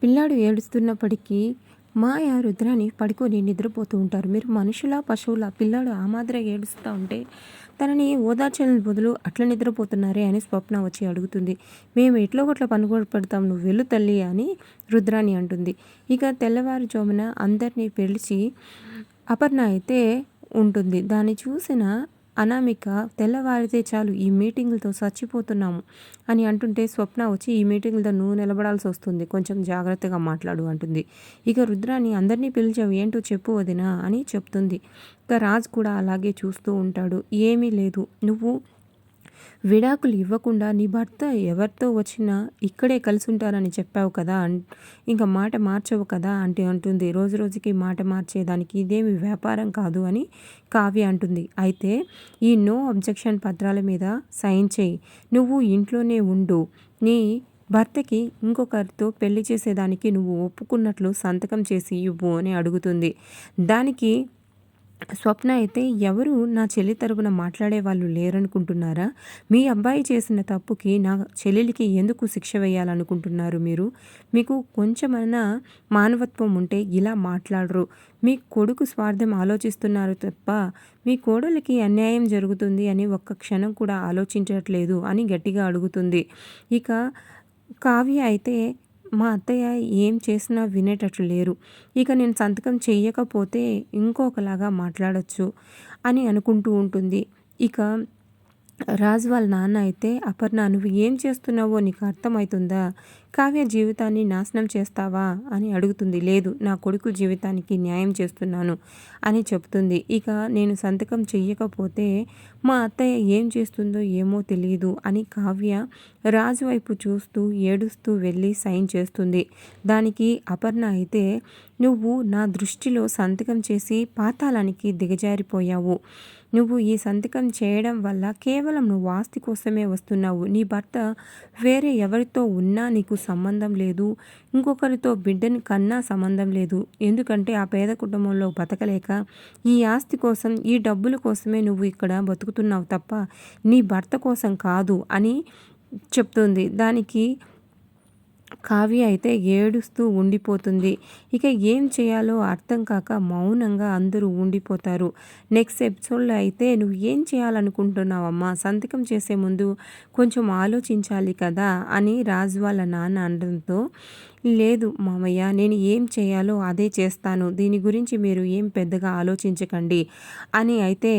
పిల్లాడు ఏడుస్తున్నప్పటికీ మాయ, రుద్రాని పడుకొని నిద్రపోతూ ఉంటారు. మీరు మనుషులా పశువులా? పిల్లాడు ఆ మాదిరిగా ఏడుస్తూ ఉంటే తనని ఓదార్చని బదులు అట్లా నిద్రపోతున్నారే అని స్వప్న వచ్చి అడుగుతుంది. మేము ఎట్లో గట్ల పనుగోడు పెడతాం, నువ్వు వెళ్ళు తల్లి అని రుద్రాని అంటుంది. ఇక తెల్లవారుజామున అందరినీ పిలిచి అపర్ణ అయితే ఉంటుంది. దాన్ని చూసిన అనామిక తెల్లవారితే చాలు ఈ మీటింగులతో చచ్చిపోతున్నాము అని అంటుంటే స్వప్న వచ్చి ఈ మీటింగులతో నువ్వు నిలబడాల్సి వస్తుంది, కొంచెం జాగ్రత్తగా మాట్లాడు అంటుంది. ఇక రుద్రాని అందరినీ పిలిచావు ఏంటో చెప్పు వదినా అని చెప్తుంది. ఇక రాజు కూడా అలాగే చూస్తూ ఉంటాడు. ఏమీ లేదు, నువ్వు విడాకులు ఇవ్వకుండా నీ భర్త ఎవరితో వచ్చినా ఇక్కడే కలిసి ఉంటారని చెప్పావు కదా, ఇంకా మాట మార్చవు కదా అంటే అంటుంది. రోజు రోజుకి మాట మార్చేదానికి ఇదేమి వ్యాపారం కాదు అని కావ్య అంటుంది. అయితే ఈ నో అబ్జెక్షన్ పత్రాల మీద సైన్ చేయి, నువ్వు ఇంట్లోనే ఉండు, నీ భర్తకి ఇంకొకరితో పెళ్లి చేసేదానికి నువ్వు ఒప్పుకున్నట్లు సంతకం చేసి ఇవ్వు అని అడుగుతుంది. దానికి స్వప్న అయితే ఎవరు నా చెల్లి తరపున మాట్లాడే వాళ్ళు లేరనుకుంటున్నారా? మీ అబ్బాయి చేసిన తప్పుకి నా చెల్లెలికి ఎందుకు శిక్ష వేయాలనుకుంటున్నారు మీరు? మీకు కొంచెమైనా మానవత్వం ఉంటే ఇలా మాట్లాడరు. మీ కొడుకు స్వార్థం ఆలోచిస్తున్నారు తప్ప మీ కోడలికి అన్యాయం జరుగుతుంది అని ఒక్క క్షణం కూడా ఆలోచించట్లేదు అని గట్టిగా అడుగుతుంది. ఇక కావ్య అయితే మా అత్తయ్య ఏం చేసినా వినేటట్లు లేరు, ఇక నేను సంతకం చెయ్యకపోతే ఇంకొకలాగా మాట్లాడచ్చు అని అనుకుంటూ ఉంటుంది. ఇక రాజు వాళ్ళ నాన్న అయితే అపర్ణ నువ్వు ఏం చేస్తున్నావో నీకు అర్థమవుతుందా? కావ్య జీవితాన్ని నాశనం చేస్తావా అని అడుగుతుంది. లేదు, నా కొడుకు జీవితానికి న్యాయం చేస్తున్నాను అని చెప్తుంది. ఇక నేను సంతకం చెయ్యకపోతే మా అత్తయ్య ఏం చేస్తుందో ఏమో తెలియదు అని కావ్య రాజు వైపు చూస్తూ ఏడుస్తూ వెళ్ళి సైన్ చేస్తుంది. దానికి అపర్ణ అయితే నువ్వు నా దృష్టిలో సంతకం చేసి పాతాళానికి దిగజారిపోయావు, నువ్వు ఈ సంతకం చేయడం వల్ల కేవలం నువ్వు ఆస్తి కోసమే వస్తున్నావు, నీ భర్త వేరే ఎవరితో ఉన్నా నీకు సంబంధం లేదు, ఇంకొకరితో బిడ్డని కన్నా సంబంధం లేదు, ఎందుకంటే ఆ పేద కుటుంబంలో బతకలేక ఈ ఆస్తి కోసం ఈ డబ్బుల కోసమే నువ్వు ఇక్కడ బతుకుతున్నావు తప్ప నీ భర్త కోసం కాదు అని చెప్తుంది. దానికి కావ్య అయితే ఏడుస్తూ ఉండిపోతుంది. ఇక ఏం చేయాలో అర్థం కాక మౌనంగా అందరూ ఉండిపోతారు. నెక్స్ట్ ఎపిసోడ్లో అయితే నువ్వు ఏం చేయాలనుకుంటున్నావమ్మా, సంతకం చేసే ముందు కొంచెం ఆలోచించాలి కదా అని రాజు వాళ్ళ నాన్న అనడంతో లేదు మామయ్య, నేను ఏం చేయాలో అదే చేస్తాను, దీని గురించి మీరు ఏం పెద్దగా ఆలోచించకండి అని అయితే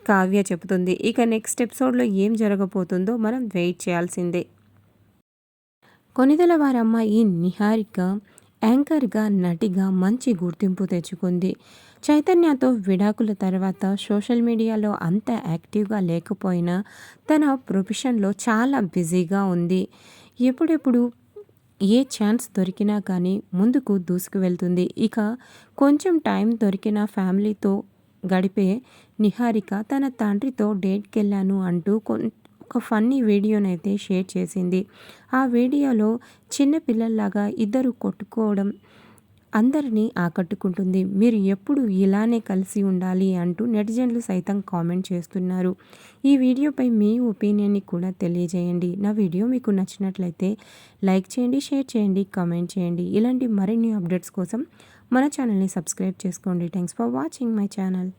కావ్య చెబుతుంది. ఇక నెక్స్ట్ ఎపిసోడ్లో ఏం జరగబోతుందో మనం వెయిట్ చేయాల్సిందే. కొనిదెల వారమ్మాయి నిహారిక యాంకర్గా, నటిగా మంచి గుర్తింపు తెచ్చుకుంది. చైతన్యతో విడాకుల తర్వాత సోషల్ మీడియాలో అంత యాక్టివ్గా లేకపోయినా తన ప్రొఫెషన్లో చాలా బిజీగా ఉంది. ఎప్పుడెప్పుడు ఏ ఛాన్స్ దొరికినా కానీ ముందుకు దూసుకు వెళ్తుంది. ఇక కొంచెం టైం దొరికిన ఫ్యామిలీతో గడిపే నిహారిక తన తండ్రితో డేట్కి వెళ్ళాను అంటూ ఒక ఫన్నీ వీడియోనైతే షేర్ చేసింది. ఆ వీడియోలో చిన్న పిల్లల్లాగా ఇద్దరు కొట్టుకోవడం అందరినీ ఆకట్టుకుంటుంది. మీరు ఎప్పుడు ఇలానే కలిసి ఉండాలి అంటూ నెటిజన్లు సైతం కామెంట్ చేస్తున్నారు. ఈ వీడియోపై మీ ఒపీనియన్ని కూడా తెలియజేయండి. నా వీడియో మీకు నచ్చినట్లయితే లైక్ చేయండి, షేర్ చేయండి, కామెంట్ చేయండి. ఇలాంటి మరిన్ని అప్డేట్స్ కోసం మన ఛానల్ని సబ్స్క్రైబ్ చేసుకోండి. Thanks for watching my channel.